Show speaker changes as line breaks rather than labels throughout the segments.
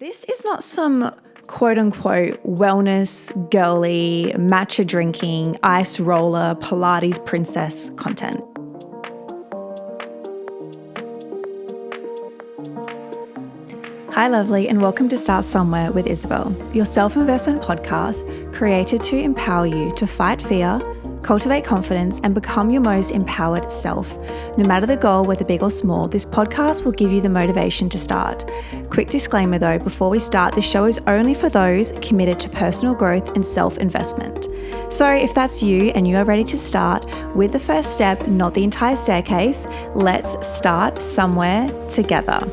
This is not some quote unquote wellness, girly, matcha-drinking, ice roller, pilates princess content. Hi lovely, and welcome to Start Somewhere with Isabel, your self-investment podcast created to empower you to fight fear, cultivate confidence, and become your most empowered self. No matter the goal, whether big or small, this podcast will give you the motivation to start. Quick disclaimer though, before we start, this show is only for those committed to personal growth and self-investment. So if that's you and you are ready to start with the first step, not the entire staircase, let's start somewhere together.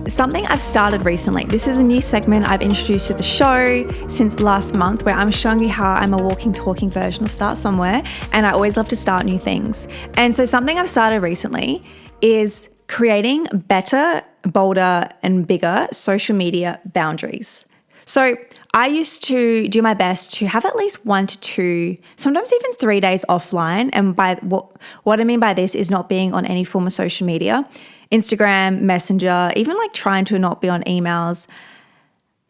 Something I've started recently. This is a new segment I've introduced to the show since last month, where I'm showing you how I'm a walking, talking version of Start Somewhere, and I always love to start new things. And so something I've started recently is creating better, bolder, and bigger social media boundaries. So I used to do my best to have at least 1 to 2, sometimes even 3 days offline. And by what I mean by this is not being on any form of social media, Instagram, Messenger, even like trying to not be on emails.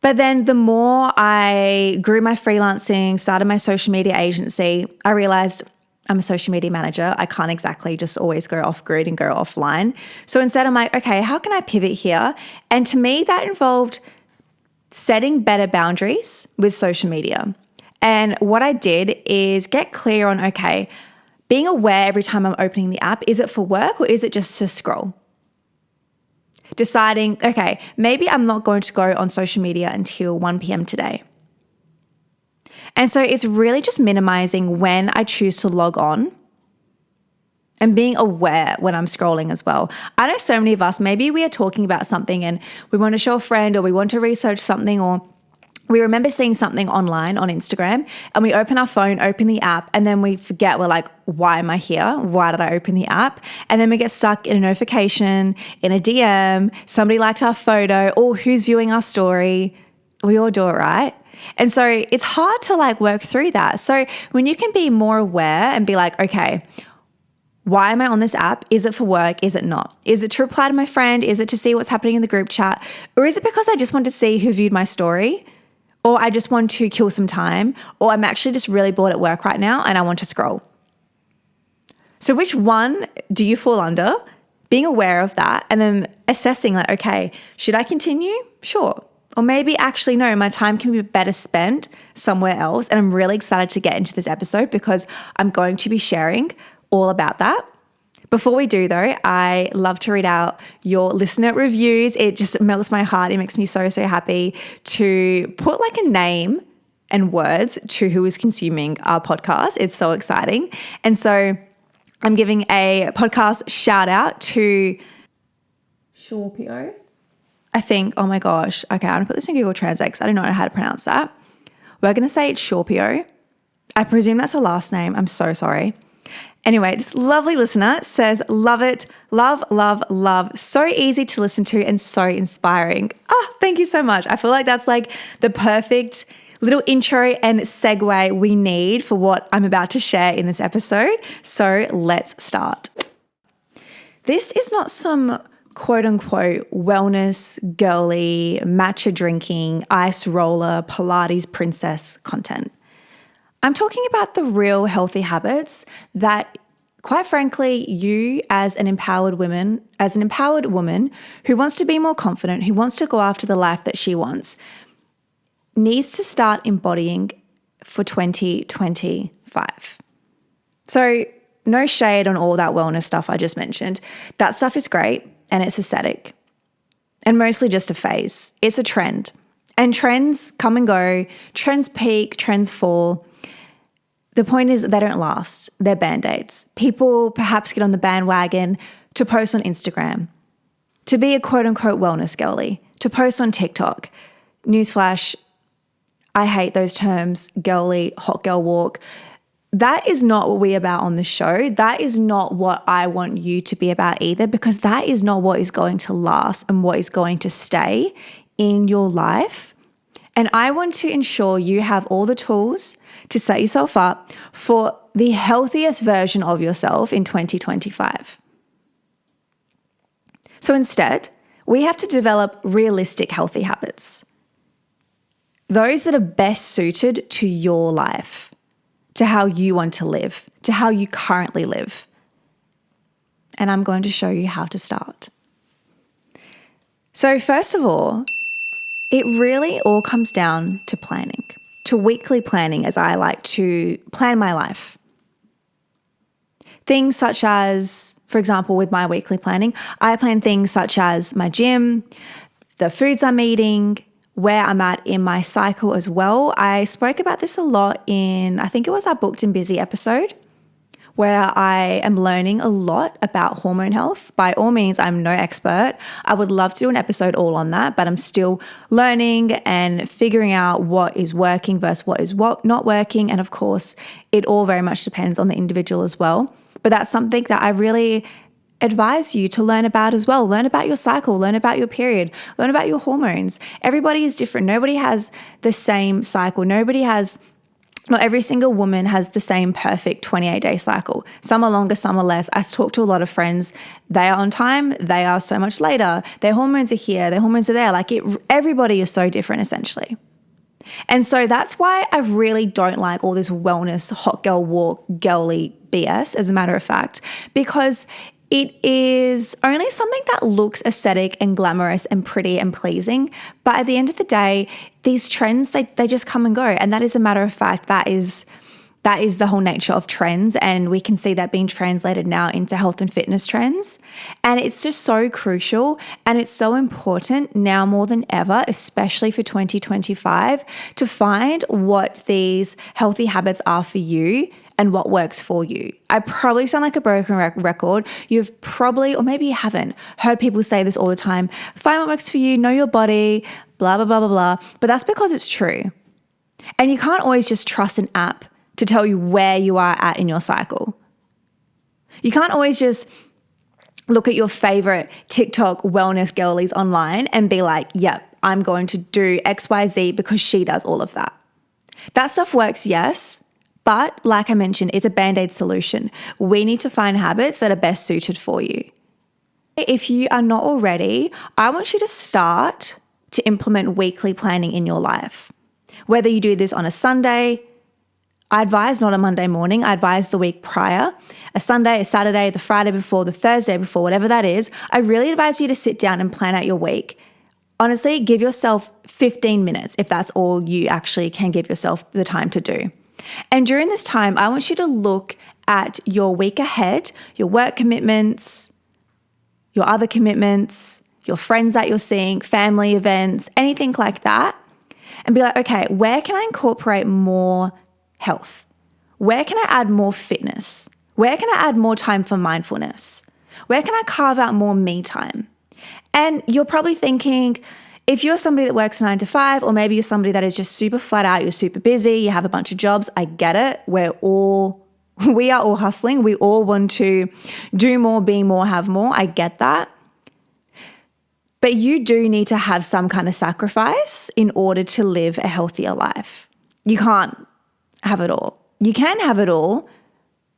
But then the more I grew my freelancing, started my social media agency, I realized I'm a social media manager. I can't exactly just always go off grid and go offline. So instead I'm like, okay, how can I pivot here? And to me, that involved setting better boundaries with social media. And what I did is get clear on, okay, being aware every time I'm opening the app, is it for work or is it just to scroll? Deciding, okay, maybe I'm not going to go on social media until 1 p.m. today. And so it's really just minimizing when I choose to log on and being aware when I'm scrolling as well. I know so many of us, maybe we are talking about something and we want to show a friend or we want to research something, or we remember seeing something online on Instagram and we open our phone, open the app, and then we forget, we're like, why am I here? Why did I open the app? And then we get stuck in a notification, in a DM, somebody liked our photo, or who's viewing our story. We all do it, right? And so it's hard to like work through that. So when you can be more aware and be like, okay, why am I on this app? Is it for work? Is it not? Is it to reply to my friend? Is it to see what's happening in the group chat? Or is it because I just want to see who viewed my story? Or I just want to kill some time, or I'm actually just really bored at work right now and I want to scroll. So which one do you fall under? Being aware of that and then assessing like, okay, should I continue? Sure. Or maybe actually no, my time can be better spent somewhere else. And I'm really excited to get into this episode because I'm going to be sharing all about that. Before we do though, I love to read out your listener reviews. It just melts my heart. It makes me so, so happy to put like a name and words to who is consuming our podcast. It's so exciting. And so I'm giving a podcast shout out to Shorpio. I think, oh my gosh. Okay, I'm gonna put this in Google Translate because I don't know how to pronounce that. We're gonna say it's Shorpio. I presume that's a last name. I'm so sorry. Anyway, this lovely listener says, love it, love, love, love. So easy to listen to and so inspiring. Thank you so much. I feel like that's like the perfect little intro and segue we need for what I'm about to share in this episode. So let's start. This is not some quote unquote wellness, girly, matcha-drinking, ice roller, Pilates princess content. I'm talking about the real healthy habits that, quite frankly, you as an empowered woman who wants to be more confident, who wants to go after the life that she wants, needs to start embodying for 2025. So no shade on all that wellness stuff I just mentioned. That stuff is great and it's aesthetic and mostly just a phase. It's a trend. And trends come and go, trends peak, trends fall. The point is they don't last. They're Band-Aids. People perhaps get on the bandwagon to post on Instagram, to be a quote-unquote wellness girly, to post on TikTok. Newsflash, I hate those terms, girly, hot girl walk. That is not what we're about on the show. That is not what I want you to be about either, because that is not what is going to last and what is going to stay in your life. And I want to ensure you have all the tools to set yourself up for the healthiest version of yourself in 2025. So instead, we have to develop realistic healthy habits. Those that are best suited to your life, to how you want to live, to how you currently live. And I'm going to show you how to start. So first of all, it really all comes down to planning, to weekly planning, as I like to plan my life. Things such as, for example, with my weekly planning, I plan things such as my gym, the foods I'm eating, where I'm at in my cycle as well. I spoke about this a lot in, I think it was our Booked and Busy episode, where I am learning a lot about hormone health. By all means, I'm no expert. I would love to do an episode all on that, but I'm still learning and figuring out what is working versus what is not working. And of course, it all very much depends on the individual as well. But that's something that I really advise you to learn about as well. Learn about your cycle, learn about your period, learn about your hormones. Everybody is different. Nobody has the same cycle. Not every single woman has the same perfect 28-day cycle. Some are longer, some are less. I talk to a lot of friends. They are on time. They are so much later. Their hormones are here. Their hormones are there. Everybody is so different essentially. And so that's why I really don't like all this wellness, hot girl walk, girly BS, as a matter of fact, because it is only something that looks aesthetic and glamorous and pretty and pleasing. But at the end of the day, these trends, they just come and go. And that is a matter of fact, that is the whole nature of trends. And we can see that being translated now into health and fitness trends. And it's just so crucial. And it's so important now more than ever, especially for 2025, to find what these healthy habits are for you and what works for you. I probably sound like a broken record. You've probably, or maybe you haven't, heard people say this all the time. Find what works for you, know your body, blah, blah, blah, blah, blah. But that's because it's true. And you can't always just trust an app to tell you where you are at in your cycle. You can't always just look at your favorite TikTok wellness girlies online and be like, yep, I'm going to do XYZ because she does all of that. That stuff works, yes. But like I mentioned, it's a Band-Aid solution. We need to find habits that are best suited for you. If you are not already, I want you to start to implement weekly planning in your life. Whether you do this on a Sunday, I advise not a Monday morning, I advise the week prior, a Sunday, a Saturday, the Friday before, the Thursday before, whatever that is. I really advise you to sit down and plan out your week. Honestly, give yourself 15 minutes if that's all you actually can give yourself the time to do. And during this time, I want you to look at your week ahead, your work commitments, your other commitments, your friends that you're seeing, family events, anything like that, and be like, okay, where can I incorporate more health? Where can I add more fitness? Where can I add more time for mindfulness? Where can I carve out more me time? And you're probably thinking, if you're somebody that works 9 to 5, or maybe you're somebody that is just super flat out, you're super busy, you have a bunch of jobs, I get it. We are all hustling. We all want to do more, be more, have more. I get that. But you do need to have some kind of sacrifice in order to live a healthier life. You can't have it all. You can have it all,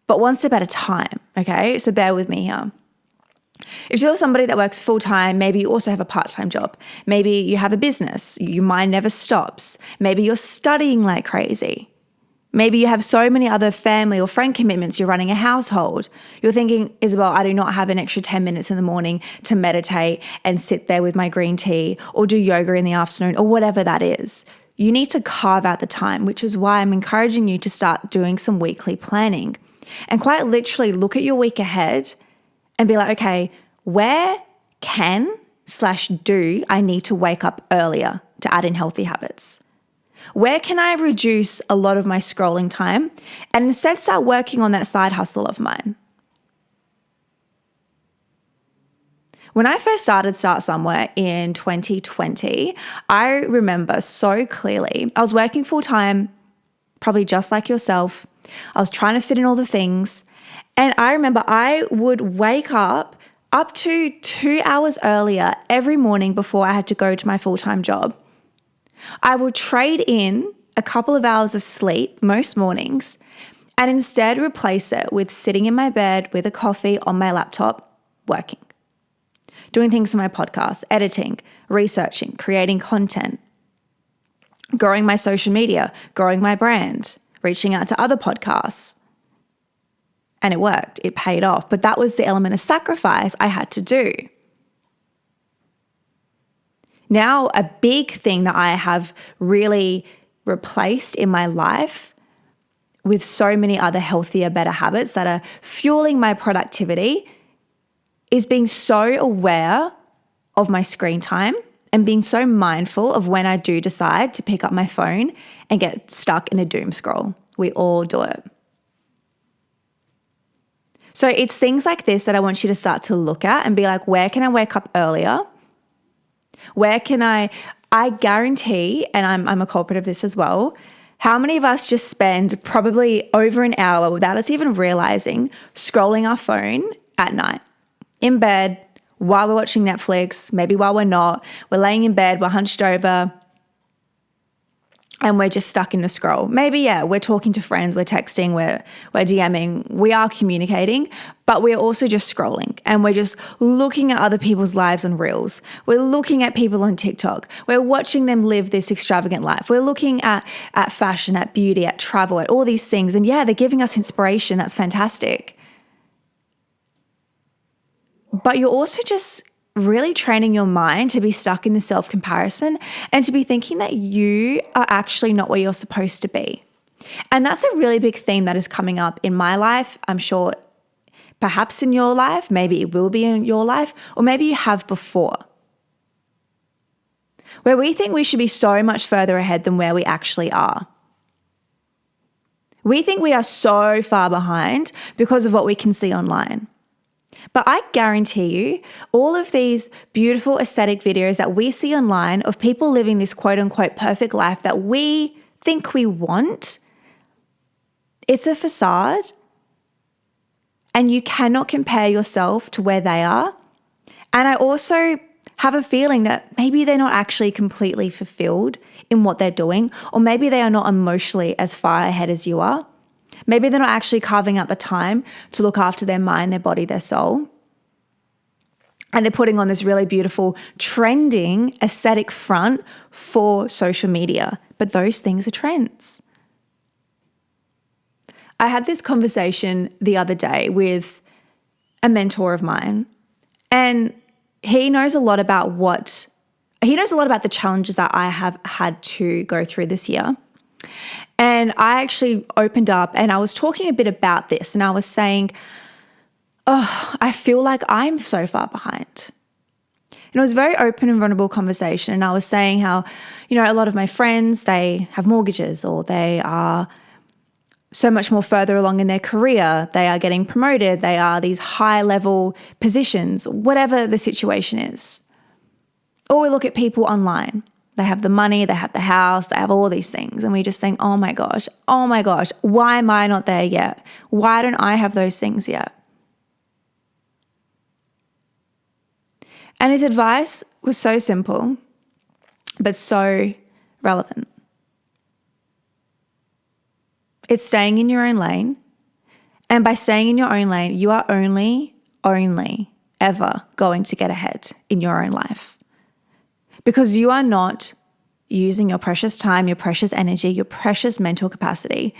but one step at a time, okay? So bear with me here. If you're somebody that works full-time, maybe you also have a part-time job. Maybe you have a business. Your mind never stops. Maybe you're studying like crazy. Maybe you have so many other family or friend commitments. You're running a household. You're thinking, Isabel, I do not have an extra 10 minutes in the morning to meditate and sit there with my green tea or do yoga in the afternoon or whatever that is. You need to carve out the time, which is why I'm encouraging you to start doing some weekly planning and quite literally look at your week ahead and be like, okay, where do I need to wake up earlier to add in healthy habits? Where can I reduce a lot of my scrolling time and instead start working on that side hustle of mine? When I first started Start Somewhere in 2020, I remember so clearly, I was working full time, probably just like yourself. I was trying to fit in all the things. And I remember I would wake up to 2 hours earlier every morning before I had to go to my full-time job. I would trade in a couple of hours of sleep most mornings and instead replace it with sitting in my bed with a coffee on my laptop, working, doing things for my podcast, editing, researching, creating content, growing my social media, growing my brand, reaching out to other podcasts. And it worked. It paid off. But that was the element of sacrifice I had to do. Now, a big thing that I have really replaced in my life with so many other healthier, better habits that are fueling my productivity is being so aware of my screen time and being so mindful of when I do decide to pick up my phone and get stuck in a doom scroll. We all do it. So it's things like this that I want you to start to look at and be like, where can I wake up earlier? Where can I guarantee, and I'm a culprit of this as well, how many of us just spend probably over an hour without us even realizing scrolling our phone at night, in bed, while we're watching Netflix, maybe while we're not, we're laying in bed, we're hunched over, and we're just stuck in a scroll. Maybe, we're talking to friends, we're texting, we're DMing, we are communicating, but we're also just scrolling and we're just looking at other people's lives on Reels. We're looking at people on TikTok. We're watching them live this extravagant life. We're looking at fashion, at beauty, at travel, at all these things. And they're giving us inspiration. That's fantastic. But you're also just really training your mind to be stuck in the self-comparison and to be thinking that you are actually not where you're supposed to be. And that's a really big theme that is coming up in my life. I'm sure perhaps in your life, maybe it will be in your life, or maybe you have before, where we think we should be so much further ahead than where we actually are. We think we are so far behind because of what we can see online. But I guarantee you, all of these beautiful aesthetic videos that we see online of people living this quote unquote perfect life that we think we want, it's a facade. And you cannot compare yourself to where they are. And I also have a feeling that maybe they're not actually completely fulfilled in what they're doing, or maybe they are not emotionally as far ahead as you are. Maybe they're not actually carving out the time to look after their mind, their body, their soul. And they're putting on this really beautiful, trending aesthetic front for social media. But those things are trends. I had this conversation the other day with a mentor of mine, and he knows a lot about the challenges that I have had to go through this year. And I actually opened up and I was talking a bit about this, and I was saying, I feel like I'm so far behind. And it was a very open and vulnerable conversation. And I was saying how, a lot of my friends, they have mortgages, or they are so much more further along in their career. They are getting promoted. They are these high level positions, whatever the situation is. Or we look at people online. They have the money, they have the house, they have all these things. And we just think, oh my gosh, why am I not there yet? Why don't I have those things yet? And his advice was so simple, but so relevant. It's staying in your own lane. And by staying in your own lane, you are only ever going to get ahead in your own life. Because you are not using your precious time, your precious energy, your precious mental capacity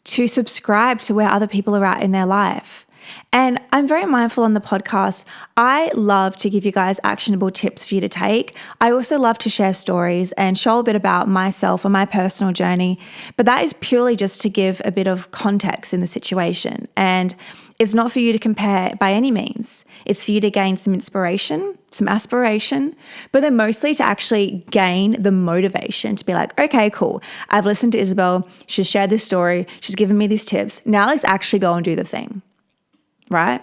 to subscribe to where other people are at in their life. And I'm very mindful on the podcast. I love to give you guys actionable tips for you to take. I also love to share stories and show a bit about myself and my personal journey. But that is purely just to give a bit of context in the situation. And it's not for you to compare by any means. It's for you to gain some inspiration, some aspiration, but then mostly to actually gain the motivation to be like, okay, cool. I've listened to Isabel. She's shared this story. She's given me these tips. Now let's actually go and do the thing. Right?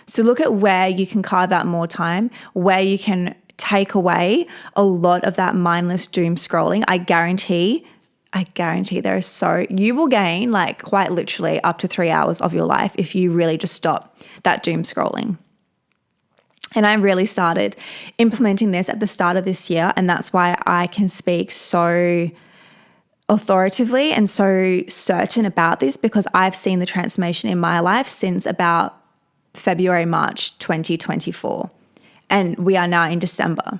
So look at where you can carve out more time, where you can take away a lot of that mindless doom scrolling. I guarantee you will gain like quite literally up to 3 hours of your life if you really just stop that doom scrolling. And I really started implementing this at the start of this year. And that's why I can speak so authoritatively and so certain about this, because I've seen the transformation in my life since about February, March 2024. And we are now in December.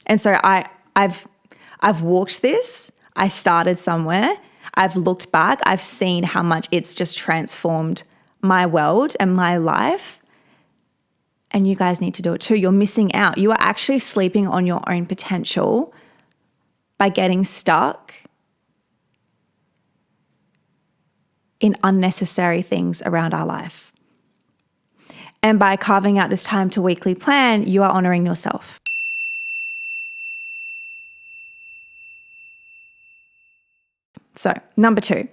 And so I've walked this. I started somewhere. I've looked back. I've seen how much it's just transformed my world and my life. And you guys need to do it too. You're missing out. You are actually sleeping on your own potential by getting stuck in unnecessary things around our life. And by carving out this time to weekly plan, you are honoring yourself. So, number 2.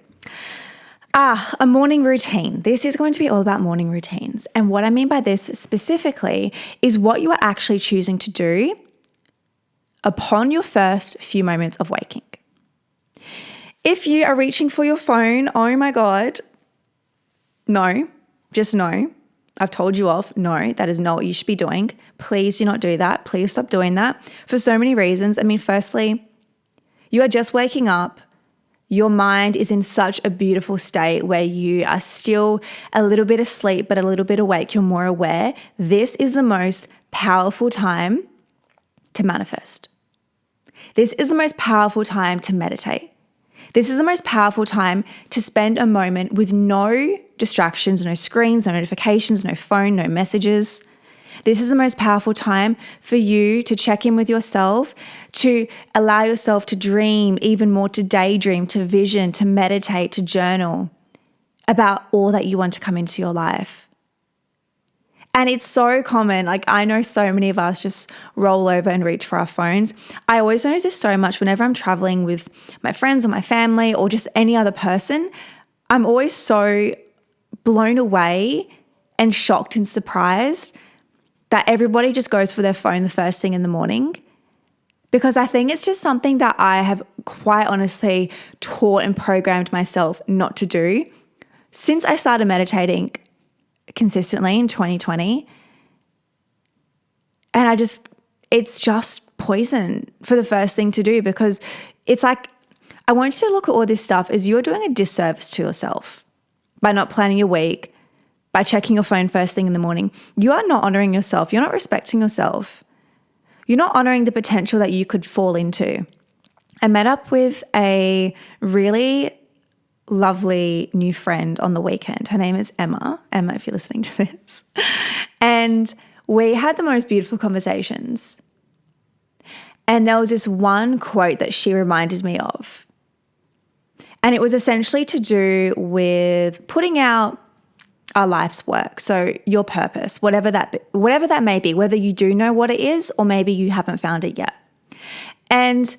A morning routine. This is going to be all about morning routines. And what I mean by this specifically is what you are actually choosing to do upon your first few moments of waking. If you are reaching for your phone, oh my God, no, just no. I've told you off. No, that is not what you should be doing. Please do not do that. Please stop doing that for so many reasons. I mean, firstly, you are just waking up. Your mind is in such a beautiful state where you are still a little bit asleep, but a little bit awake. You're more aware. This is the most powerful time to manifest. This is the most powerful time to meditate. This is the most powerful time to spend a moment with no distractions, no screens, no notifications, no phone, no messages. This is the most powerful time for you to check in with yourself, to allow yourself to dream even more, to daydream, to vision, to meditate, to journal about all that you want to come into your life. And it's so common. Like, I know so many of us just roll over and reach for our phones. I always notice this so much whenever I'm traveling with my friends or my family or just any other person. I'm always so blown away and shocked and surprised that everybody just goes for their phone the first thing in the morning, because I think it's just something that I have quite honestly taught and programmed myself not to do since I started meditating consistently in 2020. And it's just poison for the first thing to do, because it's like, I want you to look at all this stuff as you're doing a disservice to yourself by not planning your week, by checking your phone first thing in the morning. You are not honoring yourself. You're not respecting yourself. You're not honoring the potential that you could fall into. I met up with a really lovely new friend on the weekend. Her name is Emma. Emma, if you're listening to this. And we had the most beautiful conversations. And there was this one quote that she reminded me of. And it was essentially to do with putting out our life's work. So your purpose, whatever that may be, whether you do know what it is or maybe you haven't found it yet. And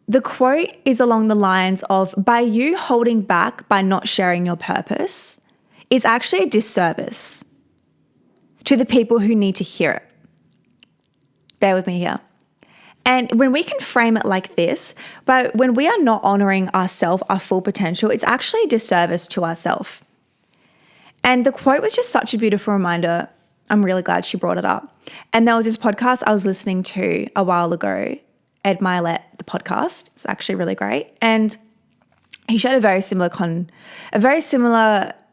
the quote is along the lines of, by you holding back, by not sharing your purpose, is actually a disservice to the people who need to hear it. Bear with me here. And when we can frame it like this, but when we are not honoring ourselves, our full potential, it's actually a disservice to ourselves. And the quote was just such a beautiful reminder. I'm really glad she brought it up. And there was this podcast I was listening to a while ago, Ed Milet, the podcast. It's actually really great. And he shared a very similar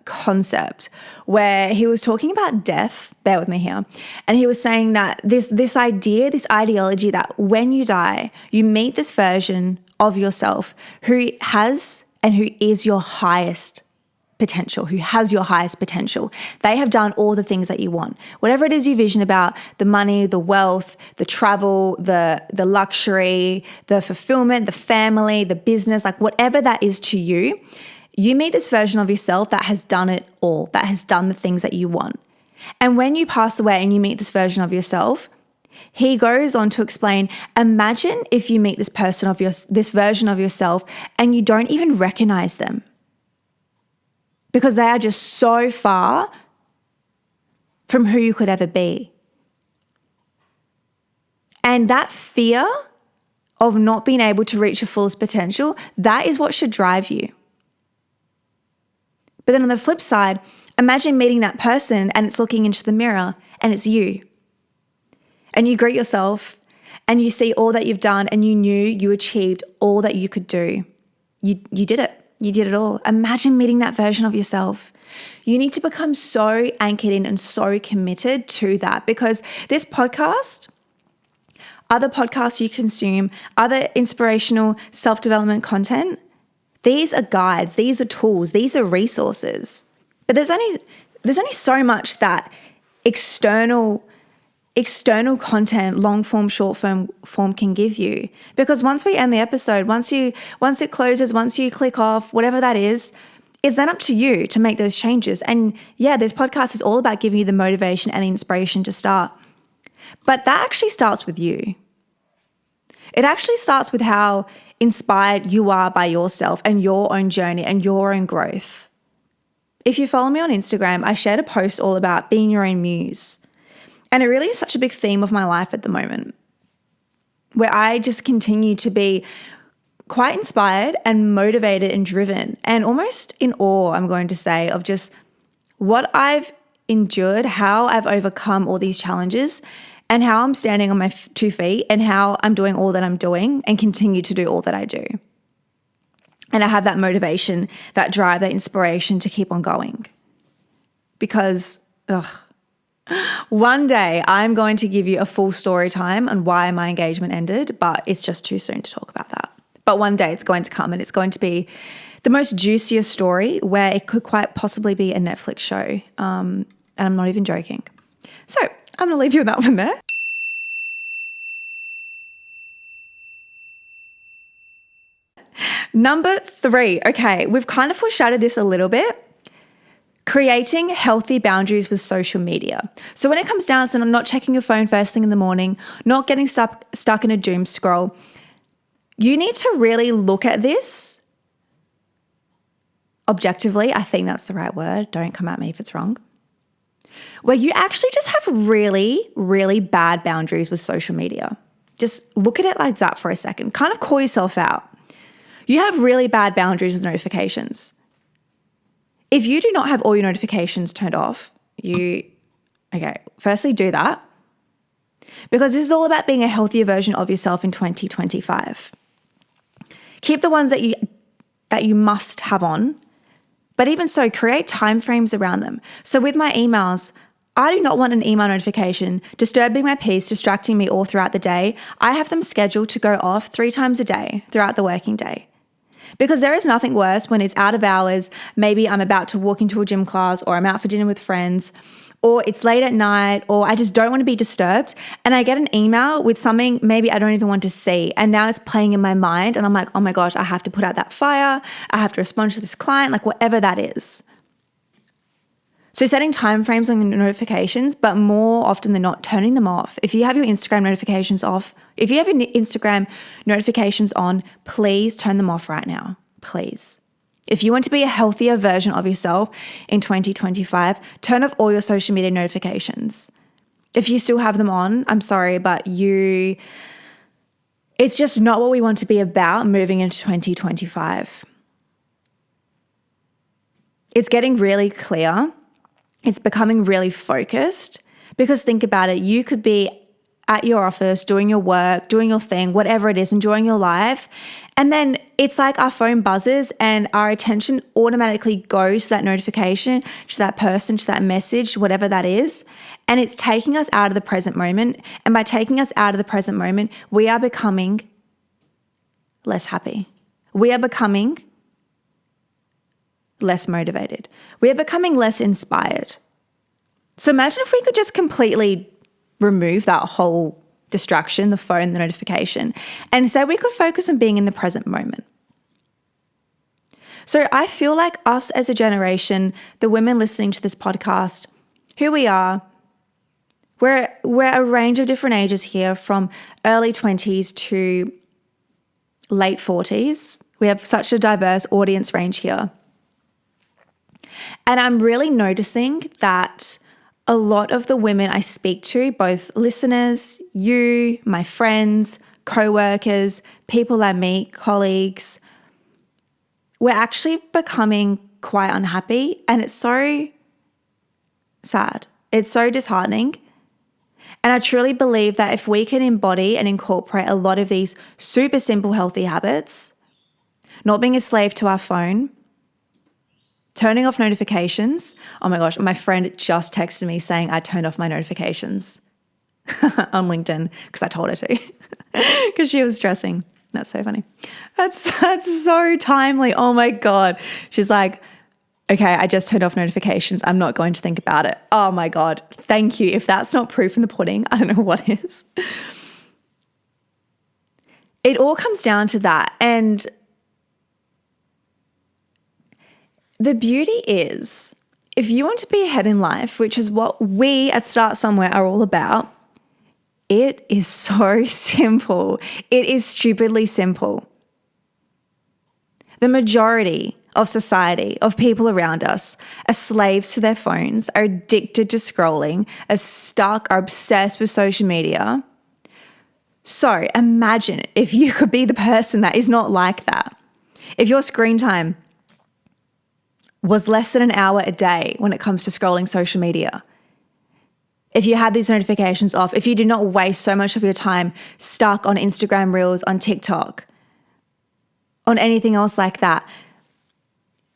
concept where he was talking about death. Bear with me here. And he was saying that this ideology that when you die, you meet this version of yourself who has and who is your highest potential, who has your highest potential. They have done all the things that you want. Whatever it is you vision about, the money, the wealth, the travel, the luxury, the fulfillment, the family, the business, like whatever that is to you, you meet this version of yourself that has done it all, that has done the things that you want. And when you pass away and you meet this version of yourself, he goes on to explain, imagine if you meet this version of yourself and you don't even recognize them, because they are just so far from who you could ever be. And that fear of not being able to reach your fullest potential, that is what should drive you. But then on the flip side, imagine meeting that person and it's looking into the mirror and it's you. and you greet yourself and you see all that you've done and you knew you achieved all that you could do. You did it. You did it all. Imagine meeting that version of yourself. You need to become so anchored in and so committed to that, because this podcast, other podcasts you consume, other inspirational self-development content, these are guides, these are tools, these are resources. But there's only so much that external content, long form, short form can give you. Because once we end the episode, once it closes, once you click off, whatever that is, it's then up to you to make those changes. And yeah, this podcast is all about giving you the motivation and the inspiration to start. But that actually starts with you. It actually starts with how inspired you are by yourself and your own journey and your own growth. If you follow me on Instagram, I shared a post all about being your own muse. And it really is such a big theme of my life at the moment, where I just continue to be quite inspired and motivated and driven and almost in awe, I'm going to say, of just what I've endured, how I've overcome all these challenges, and how I'm standing on my 2 feet and how I'm doing all that I'm doing and continue to do all that I do. And I have that motivation, that drive, that inspiration to keep on going. Because, one day I'm going to give you a full story time on why my engagement ended, but it's just too soon to talk about that. But one day it's going to come, and it's going to be the most juiciest story where it could quite possibly be a Netflix show. And I'm not even joking. So I'm going to leave you with that one there. Number 3. Okay, we've kind of foreshadowed this a little bit. Creating healthy boundaries with social media. So when it comes down to not checking your phone first thing in the morning, not getting stuck in a doom scroll, you need to really look at this objectively. I think that's the right word. Don't come at me if it's wrong. Where you actually just have really, really bad boundaries with social media. Just look at it like that for a second. Kind of call yourself out. You have really bad boundaries with notifications. If you do not have all your notifications turned off, firstly do that, because this is all about being a healthier version of yourself in 2025. Keep the ones that you must have on, but even so, create timeframes around them. So with my emails, I do not want an email notification disturbing my peace, distracting me all throughout the day. I have them scheduled to go off 3 times a day throughout the working day. Because there is nothing worse when it's out of hours, maybe I'm about to walk into a gym class, or I'm out for dinner with friends, or it's late at night, or I just don't want to be disturbed, and I get an email with something maybe I don't even want to see, and now it's playing in my mind, and I'm like, oh my gosh, I have to put out that fire, I have to respond to this client, like whatever that is. So setting timeframes on your notifications, but more often than not, turning them off. If you have your Instagram notifications off, if you have your Instagram notifications on, please turn them off right now, please. If you want to be a healthier version of yourself in 2025, turn off all your social media notifications. If you still have them on, I'm sorry, but it's just not what we want to be about moving into 2025. It's getting really clear. It's becoming really focused, because think about it. You could be at your office, doing your work, doing your thing, whatever it is, enjoying your life. And then it's like our phone buzzes and our attention automatically goes to that notification, to that person, to that message, whatever that is. And it's taking us out of the present moment. And by taking us out of the present moment, we are becoming less happy. We are becoming less motivated. We are becoming less inspired. So imagine if we could just completely remove that whole distraction, the phone, the notification, and instead we could focus on being in the present moment. So I feel like us as a generation, the women listening to this podcast, who we are, we're a range of different ages here, from early 20s to late 40s. We have such a diverse audience range here. And I'm really noticing that a lot of the women I speak to, both listeners, you, my friends, co-workers, people I meet, colleagues, we're actually becoming quite unhappy, and it's so sad. It's so disheartening. And I truly believe that if we can embody and incorporate a lot of these super simple healthy habits, not being a slave to our phone, turning off notifications. Oh my gosh, my friend just texted me saying I turned off my notifications on LinkedIn because I told her to because she was stressing. That's so funny. That's so timely. Oh my God. She's like, okay, I just turned off notifications. I'm not going to think about it. Oh my God. Thank you. If that's not proof in the pudding, I don't know what is. It all comes down to that. And the beauty is, if you want to be ahead in life, which is what we at Start Somewhere are all about, it is so simple. It is stupidly simple. The majority of society, of people around us, are slaves to their phones, are addicted to scrolling, are stuck, are obsessed with social media. So imagine if you could be the person that is not like that. If your screen time was less than an hour a day when it comes to scrolling social media, if you had these notifications off, if you did not waste so much of your time stuck on Instagram Reels, on TikTok, on anything else like that,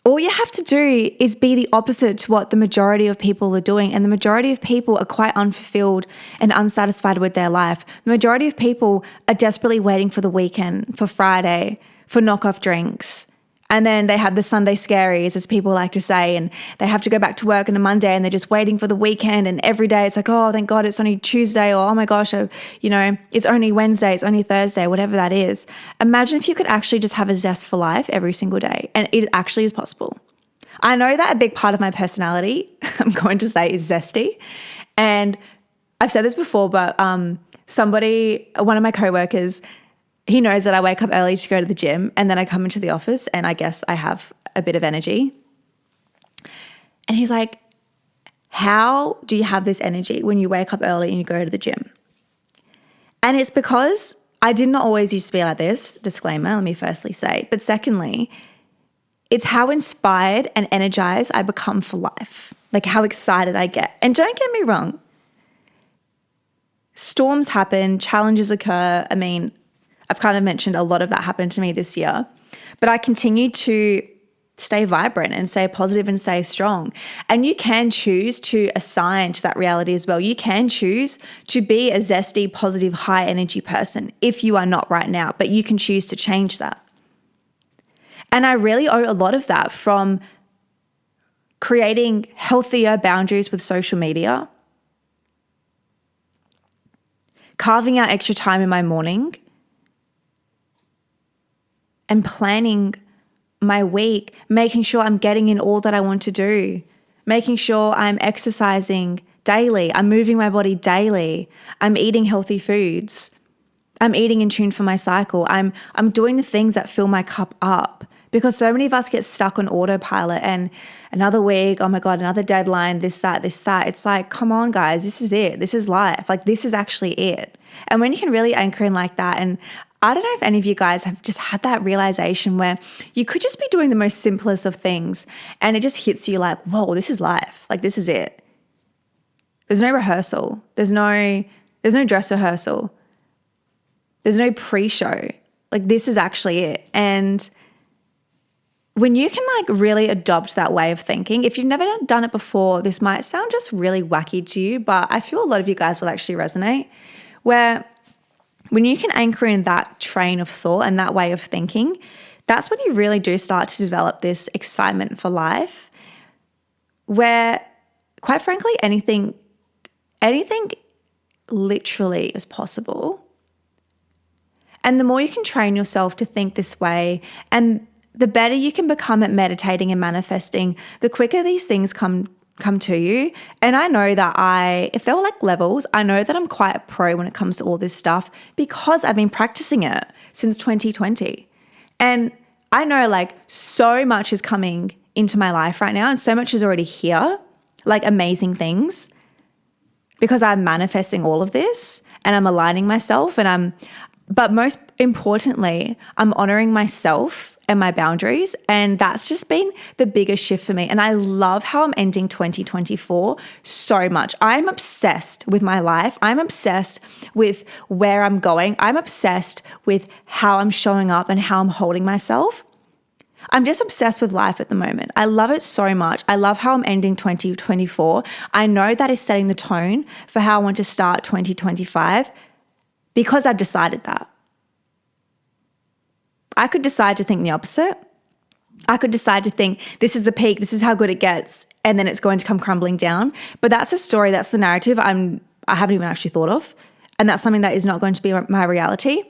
all you have to do is be the opposite to what the majority of people are doing. And the majority of people are quite unfulfilled and unsatisfied with their life. The majority of people are desperately waiting for the weekend, for Friday, for knockoff drinks. And then they have the Sunday scaries, as people like to say, and they have to go back to work on a Monday and they're just waiting for the weekend. And every day it's like, oh, thank God it's only Tuesday, or oh my gosh, it's only Wednesday, it's only Thursday, whatever that is. Imagine if you could actually just have a zest for life every single day. And it actually is possible. I know that a big part of my personality, I'm going to say, is zesty. And I've said this before, but one of my coworkers, he knows that I wake up early to go to the gym, and then I come into the office and I guess I have a bit of energy. And he's like, how do you have this energy when you wake up early and you go to the gym? And it's because I did not always used to be like this, disclaimer, let me firstly say. But secondly, it's how inspired and energized I become for life, like how excited I get. And don't get me wrong, storms happen, challenges occur. I mean, I've kind of mentioned a lot of that happened to me this year, but I continue to stay vibrant and stay positive and stay strong. And you can choose to assign to that reality as well. You can choose to be a zesty, positive, high energy person if you are not right now, but you can choose to change that. And I really owe a lot of that from creating healthier boundaries with social media, carving out extra time in my morning, and planning my week, making sure I'm getting in all that I want to do, making sure I'm exercising daily, I'm moving my body daily, I'm eating healthy foods, I'm eating in tune for my cycle, I'm doing the things that fill my cup up. Because so many of us get stuck on autopilot, and another week, oh my God, another deadline, this, that. It's like, come on, guys, this is it. This is life. Like, this is actually it. And when you can really anchor in like that, and I don't know if any of you guys have just had that realization where you could just be doing the most simplest of things and it just hits you like, whoa, this is life. Like, this is it. There's no rehearsal. There's no dress rehearsal. There's no pre-show. Like, this is actually it. And when you can like really adopt that way of thinking, if you've never done it before, this might sound just really wacky to you, but I feel a lot of you guys will actually resonate, where when you can anchor in that train of thought and that way of thinking, that's when you really do start to develop this excitement for life, where, quite frankly, anything literally is possible. And the more you can train yourself to think this way, and the better you can become at meditating and manifesting, the quicker these things come to you. And I know that if there were like levels, I know that I'm quite a pro when it comes to all this stuff because I've been practicing it since 2020. And I know like so much is coming into my life right now and so much is already here, like amazing things, because I'm manifesting all of this and I'm aligning myself, but most importantly, I'm honoring myself and my boundaries. And that's just been the biggest shift for me. And I love how I'm ending 2024 so much. I'm obsessed with my life. I'm obsessed with where I'm going. I'm obsessed with how I'm showing up and how I'm holding myself. I'm just obsessed with life at the moment. I love it so much. I love how I'm ending 2024. I know that is setting the tone for how I want to start 2025 because I've decided that. I could decide to think the opposite. I could decide to think this is the peak, this is how good it gets, and then it's going to come crumbling down. But that's a story, that's the narrative I haven't even actually thought of. And that's something that is not going to be my reality.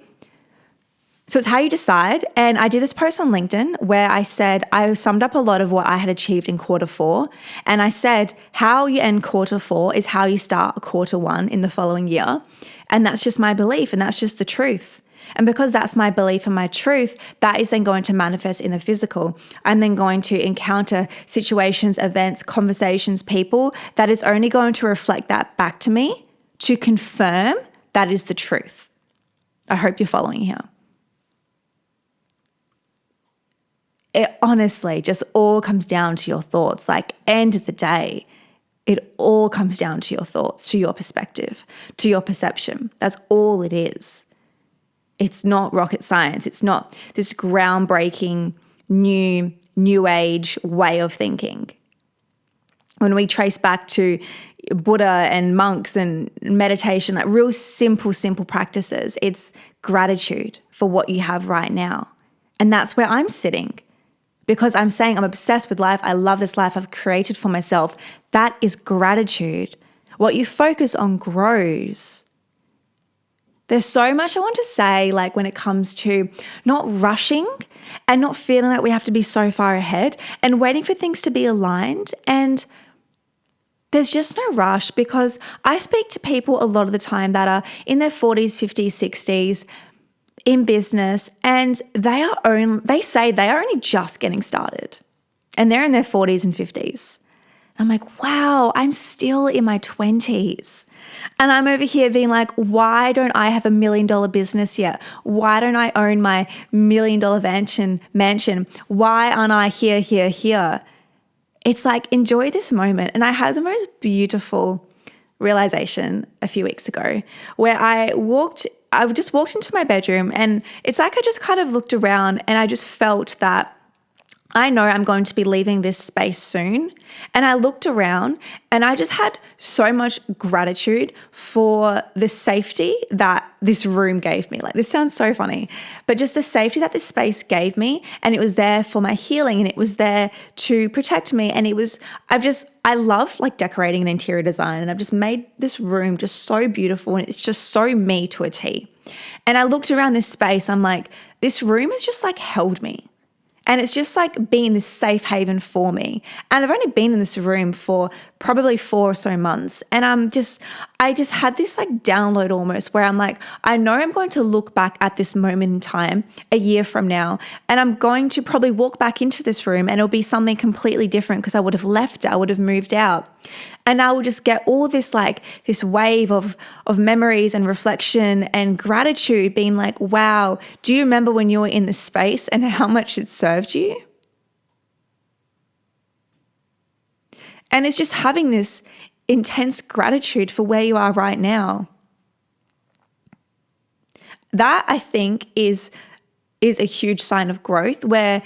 So it's how you decide. And I did this post on LinkedIn where I summed up a lot of what I had achieved in quarter 4. And I said, how you end quarter 4 is how you start quarter 1 in the following year. And that's just my belief, and that's just the truth. And because that's my belief and my truth, that is then going to manifest in the physical. I'm then going to encounter situations, events, conversations, people that is only going to reflect that back to me to confirm that is the truth. I hope you're following here. It honestly just all comes down to your thoughts. Like, end of the day, it all comes down to your thoughts, to your perspective, to your perception. That's all it is. It's not rocket science. It's not this groundbreaking new age way of thinking. When we trace back to Buddha and monks and meditation, like real simple practices, it's gratitude for what you have right now. And that's where I'm sitting because I'm saying I'm obsessed with life. I love this life I've created for myself. That is gratitude. What you focus on grows. There's so much I want to say, like when it comes to not rushing and not feeling like we have to be so far ahead and waiting for things to be aligned. And there's just no rush because I speak to people a lot of the time that are in their 40s, 50s, 60s in business, and they say they are only just getting started and they're in their 40s and 50s. I'm like, wow, I'm still in my 20s. And I'm over here being like, why don't I have $1 million business yet? Why don't I own my $1 million mansion? Why aren't I here? It's like, enjoy this moment. And I had the most beautiful realization a few weeks ago where I just walked into my bedroom, and it's like I just kind of looked around and I just felt that I know I'm going to be leaving this space soon. And I looked around and I just had so much gratitude for the safety that this room gave me. Like, this sounds so funny, but just the safety that this space gave me. And it was there for my healing, and it was there to protect me. And I love like decorating and interior design. And I've just made this room just so beautiful. And it's just so me to a T. And I looked around this space. I'm like, this room has just like held me. And it's just like being this safe haven for me. And I've only been in this room for probably 4 or so months. And I just had this like download almost where I'm like, I know I'm going to look back at this moment in time a year from now. And I'm going to probably walk back into this room and it'll be something completely different because I would have left it, I would have moved out. And I will just get all this like this wave of memories and reflection and gratitude being like, wow, do you remember when you were in this space and how much it served you? And it's just having this intense gratitude for where you are right now. That, I think, is a huge sign of growth, where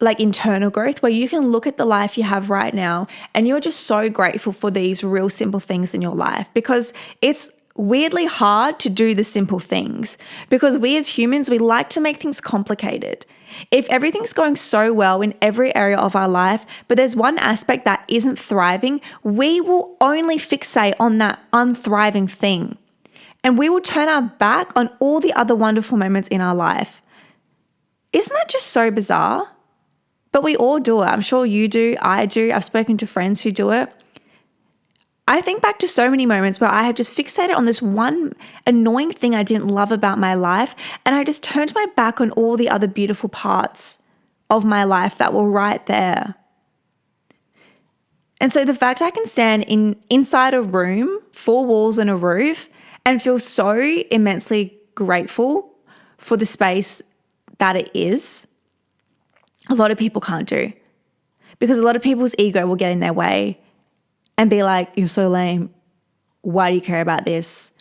like internal growth, where you can look at the life you have right now and you're just so grateful for these real simple things in your life, because it's weirdly hard to do the simple things because we as humans, we like to make things complicated. If everything's going so well in every area of our life, but there's one aspect that isn't thriving, we will only fixate on that unthriving thing. And we will turn our back on all the other wonderful moments in our life. Isn't that just so bizarre? But we all do it. I'm sure you do. I do. I've spoken to friends who do it. I think back to so many moments where I have just fixated on this one annoying thing I didn't love about my life, and I just turned my back on all the other beautiful parts of my life that were right there. And so the fact I can stand inside a room, 4 walls and a roof, and feel so immensely grateful for the space that it is, a lot of people can't do, because a lot of people's ego will get in their way and be like, you're so lame. Why do you care about this?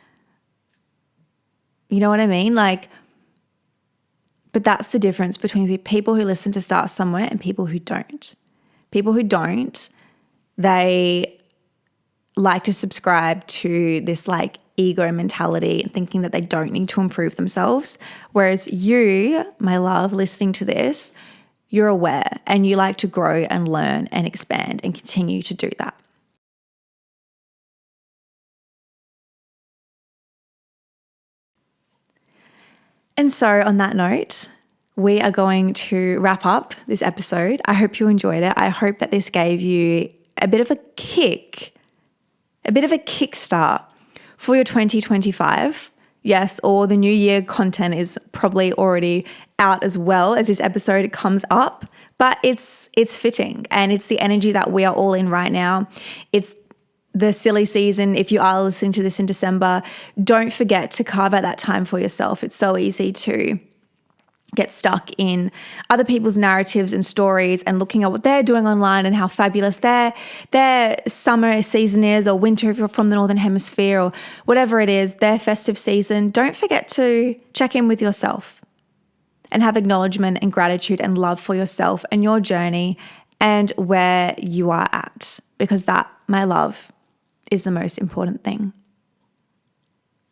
You know what I mean? Like, but that's the difference between people who listen to Start Somewhere and people who don't. People who don't, they like to subscribe to this like ego mentality and thinking that they don't need to improve themselves. Whereas you, my love, listening to this, you're aware and you like to grow and learn and expand and continue to do that. And so on that note, we are going to wrap up this episode. I hope you enjoyed it. I hope that this gave you a bit of a kickstart for your 2025. Yes, or the new year content is probably already out as well as this episode comes up, but it's fitting and it's the energy that we are all in right now. It's the silly season. If you are listening to this in December, don't forget to carve out that time for yourself. It's so easy to get stuck in other people's narratives and stories and looking at what they're doing online and how fabulous their summer season is, or winter if you're from the Northern Hemisphere, or whatever it is, their festive season. Don't forget to check in with yourself and have acknowledgement and gratitude and love for yourself and your journey and where you are at, because that, my love, is the most important thing.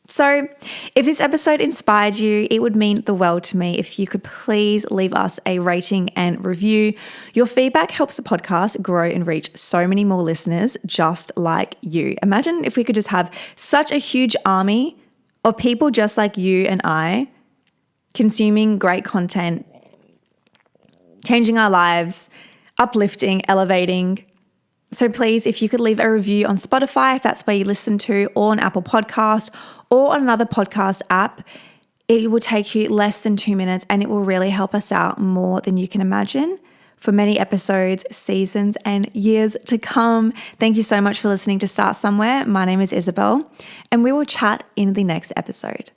So if this episode inspired you, it would mean the world to me if you could please leave us a rating and review. Your feedback helps the podcast grow and reach so many more listeners just like you. Imagine if we could just have such a huge army of people just like you and I, consuming great content, changing our lives, uplifting, elevating. So please, if you could leave a review on Spotify, if that's where you listen to, or on Apple Podcast, or on another podcast app, it will take you less than 2 minutes and it will really help us out more than you can imagine for many episodes, seasons, and years to come. Thank you so much for listening to Start Somewhere. My name is Isabel, and we will chat in the next episode.